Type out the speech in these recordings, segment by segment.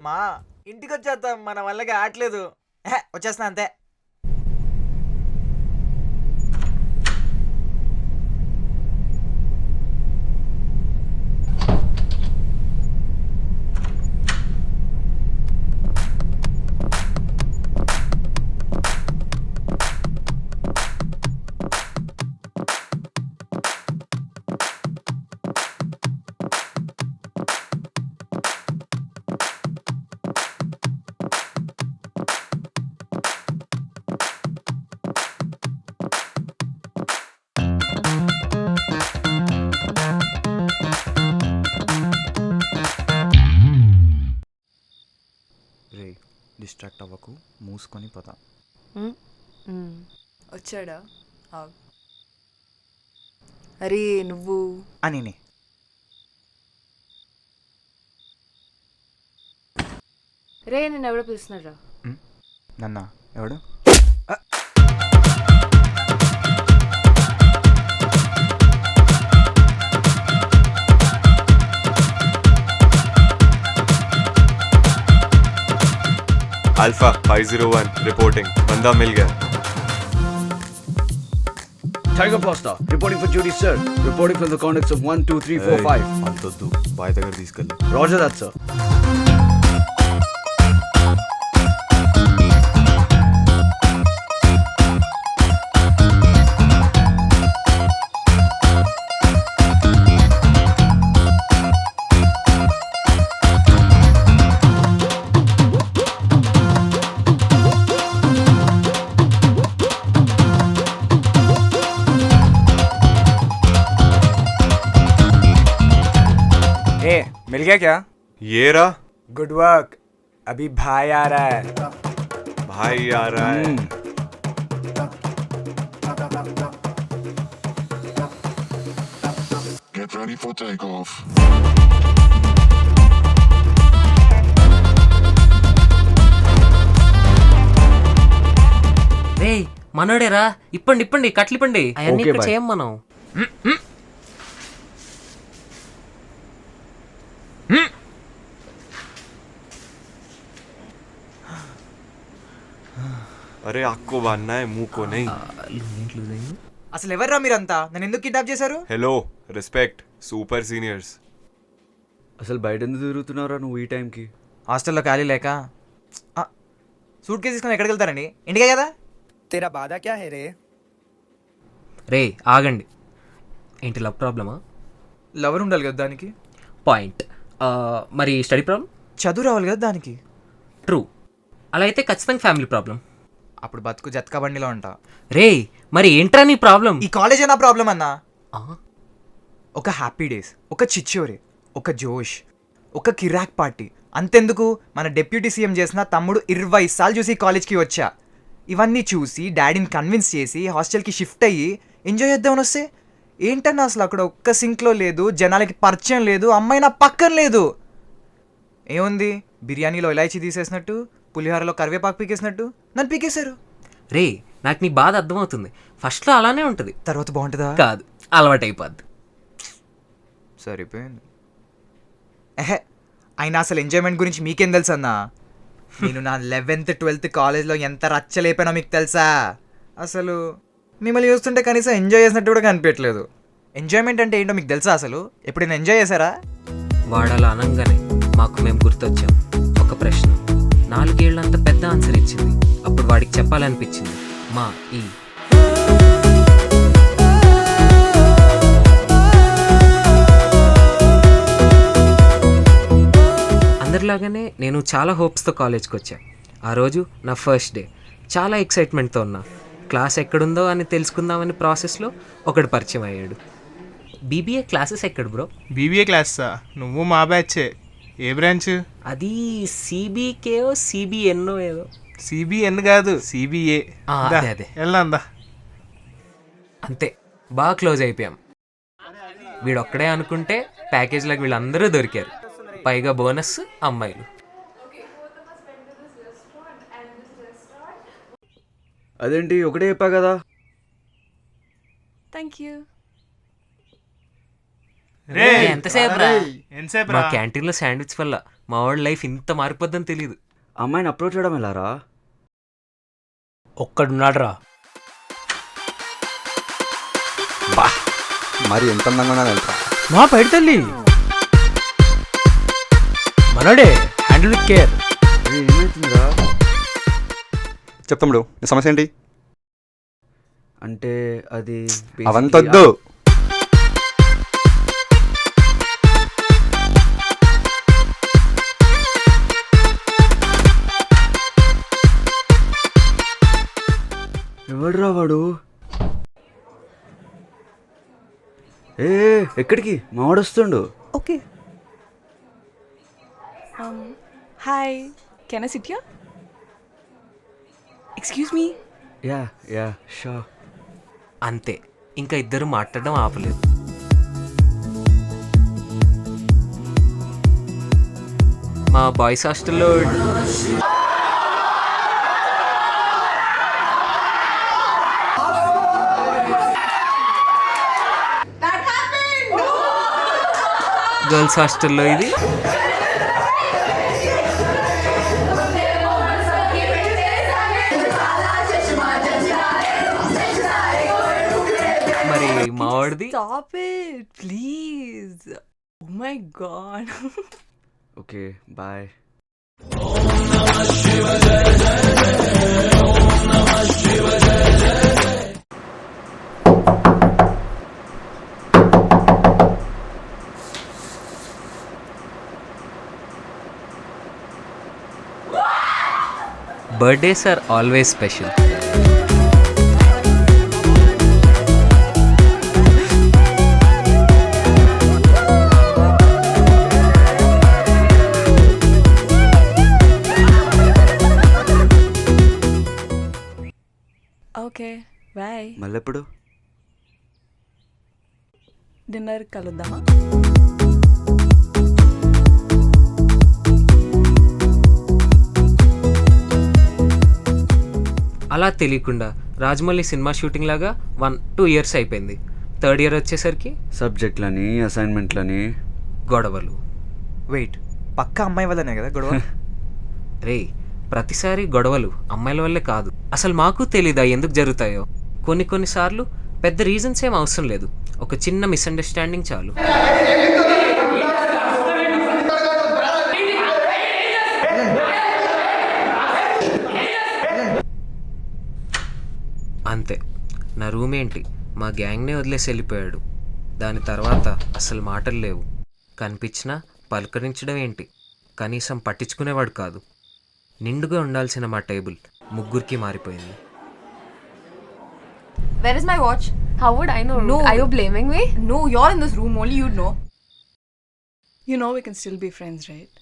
మా ఇంటికి వచ్చేద్దాం, మన వల్లకి ఆటలేదు. వచ్చేస్తున్నా అంతే. రే డిస్ట్రాక్ట్ అవ్వకు, మూసుకొని పద. వచ్చాడా? అరే నువ్వు అని రే నేను ఎవడో పిలుస్తున్నారా? నన్నా ఎవడు? Alpha 501 reporting. बंदा मिल गया. Tiger Pasta reporting for duty, sir. Reporting from the contacts of 1, 2, 3, 4, 5. अंतोद्दू bye దగ్గర తీసుకెళ్ళు. Roger that, sir. मिल गया क्या? ये रहा. Good work. अभी भाई आ रहा है. भाई आ रहा है. Get ready for takeoff. రే మనోడేరా, ఇప్పండి కట్లిప్పండి. అవన్నీ Okay, ఇక్కడ bye. చేయం మనం. अरे आँख को बांधना है, मुंह को नहीं. అసలు ఎవర్రా మీరంతా? నన్ను ఎందుకు కిడ్నాప్ చేశారు? Hello respect super seniors. అసలు బయట ఎందుకు తిరుగుతున్నారా నువ్వు ఈ టైంకి? హాస్టల్లో ఖాళీ లేక సూట్ కేసు తీసుకొని ఎక్కడికి వెళ్తారండి? ఇంటికే కదా. तेरा वादा क्या है रे? రే ఆగండి, ఏంటి లవ్ ప్రాబ్లమా? లవర్ ఉండాలి కదా దానికి. పాయింట్. మరి స్టడీ ప్రాబ్లం? చదువు రావాలి కదా దానికి. ట్రూ. అలా అయితే ఖచ్చితంగా ఫ్యామిలీ ప్రాబ్లం. అప్పుడు బతుకు జత్కా బండిలో ఉంటా. రే మరి ఏంట్రా నీ ప్రాబ్లం? ఈ కాలేజ్ నా ప్రాబ్లం అన్నా. ఒక హ్యాపీ డేస్, ఒక చిచ్చోరే, ఒక జోష్, ఒక కిరాక్ పార్టీ. అంతెందుకు, మన డిప్యూటీ సీఎం చేసిన తమ్ముడు 20 సార్లు చూసి కాలేజ్కి వచ్చా. ఇవన్నీ చూసి డాడీని కన్విన్స్ చేసి హాస్టల్కి షిఫ్ట్ అయ్యి ఎంజాయ్ చేద్దామని వస్తే ఏంటన్నా అసలు అక్కడ ఒక్క సింక్లో లేదు, జనాలకి పరిచయం లేదు, అమ్మాయి నా పక్కన లేదు. ఏముంది, బిర్యానీలో ఇలాచీ తీసేసినట్టు, పులిహోరలో కరివేపాకు పీకేసినట్టు నన్ను పీకేశారు. రే నాకు నీ బాధ అర్థమవుతుంది. ఫస్ట్లో అలానే ఉంటుంది, తర్వాత బాగుంటుందా? కాదు అలవాటు అయిపోద్ది. సరిపోయింది. అయినా అసలు ఎంజాయ్మెంట్ గురించి మీకేం తెలుసు అన్నా? నేను నా 11th 12th కాలేజ్లో ఎంత రచ్చలేపానో మీకు తెలుసా? అసలు మిమ్మల్ని చూస్తుంటే కనీసం ఎంజాయ్ చేసినట్టు కూడా కనిపించట్లేదు. ఎంజాయ్మెంట్ అంటే ఏంటో మీకు తెలుసా? అసలు ఎప్పుడైనా ఎంజాయ్ చేశారా? వాడాల అనంగానే మాకు మేము గుర్తొచ్చాం. ఒక ప్రశ్న 4 ఏళ్ళంత పెద్ద ఆన్సర్ ఇచ్చింది. అప్పుడు వాడికి చెప్పాలనిపించింది మా ఈ అందరిలాగానే నేను చాలా హోప్స్తో కాలేజ్కి వచ్చా. ఆ రోజు నా ఫస్ట్ డే. చాలా ఎక్సైట్మెంట్తో ఉన్నా. క్లాస్ ఎక్కడుందో అని తెలుసుకుందామని ప్రాసెస్లో ఒకడు పరిచయం అయ్యాడు. బీబీఏ క్లాసెస్ ఎక్కడ బ్రో? బీబీఏ క్లాసా? నువ్వు మా బ్యాచే. ఏ బ్రాంచ్ అది? సిబికేఓ సిబిఎన్ఓ ఏదో. సిబిఎన్ కాదు, సిబిఏ. అదే వెళ్ళందా. అంతే, బాగా క్లోజ్ అయిపోయాం. వీడొక్కడే అనుకుంటే ప్యాకేజ్లకు వీళ్ళందరూ దొరికారు. పైగా బోనస్ అమ్మాయిలు. అదేంటి ఒకటే చెప్పా కదా. Thank you. రే ఎంతసేపు రా? ఎంతసేపు మా రా క్యాంటీన్లో శాండ్విచ్ వల్ల మా వాడి లైఫ్ ఇంత మారిపోద్దని తెలియదు. అమ్మాయిని అప్రోచ్ చేయడం ఎలారా? ఒక్కడున్నాడురా. మరి ఎంత అందంగా ఉన్నా వెళ్తా. మా పైడి తల్లి మనోడే, హ్యాండిల్ విత్ కేర్. ఏమవుతుందిరా? చెప్తాడు నీ సమస్య ఏంటి? అంటే అది అవంతొద్దు. ఎవడురా వాడు? ఏ ఎక్కడికి? మావాడు వస్తుండు. Okay. Hi. Can I sit here? Excuse me. Yeah yeah show. అంతే, ఇంకా ఇద్దరు మాట్లాడడం ఆపలేదు. మా బాయ్స్ హాస్టల్లో గర్ల్స్ హాస్టల్లో ఇది మరి మావాడిది. Stop it, please. Oh my god. Okay bye. Birthdays are always special. Okay. Bye. మళ్ళెప్పుడు? Dinner కలుద్దామా? అలా తెలియకుండా రాజమౌళి సినిమా షూటింగ్ లాగా 1-2 years అయిపోయింది. 3rd year వచ్చేసరికి సబ్జెక్ట్లని అసైన్మెంట్లని గొడవలు. వెయిట్, పక్క అమ్మాయి వల్లనే కదా గొడవ? రే, ప్రతిసారి గొడవలు అమ్మాయిల వల్లే కాదు. అసలు మాకు తెలీదా ఎందుకు జరుగుతాయో. కొన్నిసార్లు పెద్ద రీజన్స్ ఏం అవసరం లేదు, ఒక చిన్న మిస్అండర్స్టాండింగ్ చాలు. అంతే, నా రూమ్ ఏంటి మా గ్యాంగ్నే వదిలేసి వెళ్ళిపోయాడు. దాని తర్వాత అసలు మాటలు లేవు. కనిపించినా పలకరించడం ఏంటి, కనీసం పట్టించుకునేవాడు కాదు. నిండుగా ఉండాల్సిన మా టేబుల్ ముగ్గురికి మారిపోయింది. Where is my watch? How would I know? No. Are you blaming me? No, you're in this room, only you'd know. You know we can still be friends, right?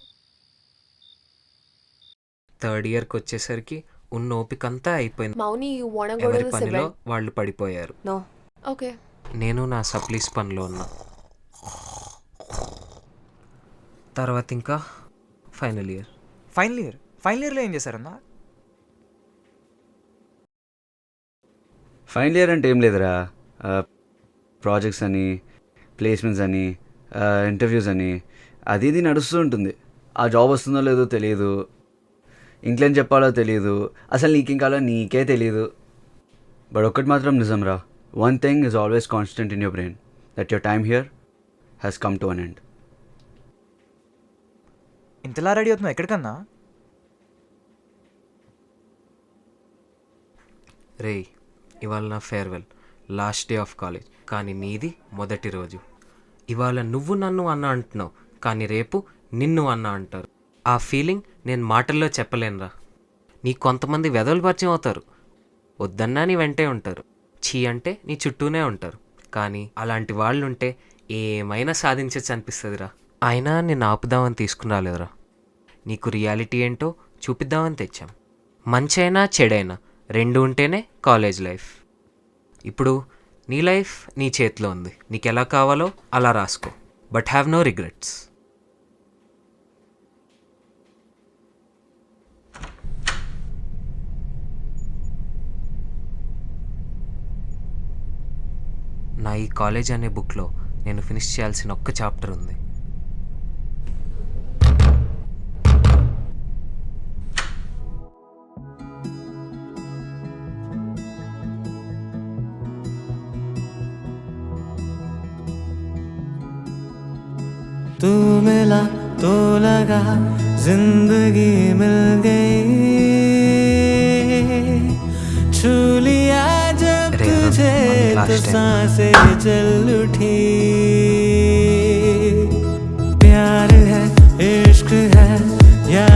3rd yearకి వచ్చేసరికి ఉన్న ఓపికంతా అయిపోయింది. Mauni, you wanna go to ఎవరి the పనిలో event? వాళ్ళు పడిపోయారు. No. Okay. నేను నా supplies పనిలో ఉన్నా. తర్వాత ఇంకా ఫైనల్ ఇయర్. ఫైనల్ ఇయర్లో ఏం చేశారన్నా? ఫైనల్ ఇయర్ అంటే ఏం లేదురా, ప్రాజెక్ట్స్ అని, ప్లేస్మెంట్స్ అని, ఇంటర్వ్యూస్ అని అది ఇది నడుస్తూ ఉంటుంది. ఆ జాబ్ వస్తుందో లేదో తెలియదు, ఇంకేం చెప్పాలో తెలియదు, అసలు నీకు ఇంకా నీకే తెలియదు. బట్ ఒక్కటి మాత్రం నిజం రా, one thing is always constant in your brain, that your time here has come to an end. ఇంతలా రెడీ అవుతున్నావు ఎక్కడికన్నా? రేయ్, ఇవాళ నా farewell, last day of college, కానీ నీది మొదటి రోజు. ఇవాళ నువ్వు నన్ను అన్న అంటున్నావు, కానీ రేపు నిన్ను అన్న అంటారు. ఆ ఫీలింగ్ నేను మాటల్లో చెప్పలేనురా. నీ కొంతమంది వెధవలు పరిచయం అవుతారు, వద్దన్నా నీ వెంటే ఉంటారు, చీ అంటే నీ చుట్టూనే ఉంటారు. కానీ అలాంటి వాళ్ళు ఉంటే ఏమైనా సాధించచ్చు అనిపిస్తుందిరా. అయినా నేను ఆపుదామని తీసుకుని రాలేదురా, నీకు రియాలిటీ ఏంటో చూపిద్దామని తెచ్చాం. మంచైనా చెడైనా రెండు ఉంటేనే కాలేజ్ లైఫ్. ఇప్పుడు నీ లైఫ్ నీ చేతిలో ఉంది, నీకు ఎలా కావాలో అలా రాసుకో, బట్ హ్యావ్ నో రిగ్రెట్స్. నా ఈ కాలేజ్ అనే బుక్లో నేను ఫినిష్ చేయాల్సిన ఒక్క చాప్టర్ ఉంది. तू मिला तो लगा जिंदगी मिल गई छू लिया जब अरे यार, तुझे last तो time. सांसें चल उठी प्यार है इश्क है या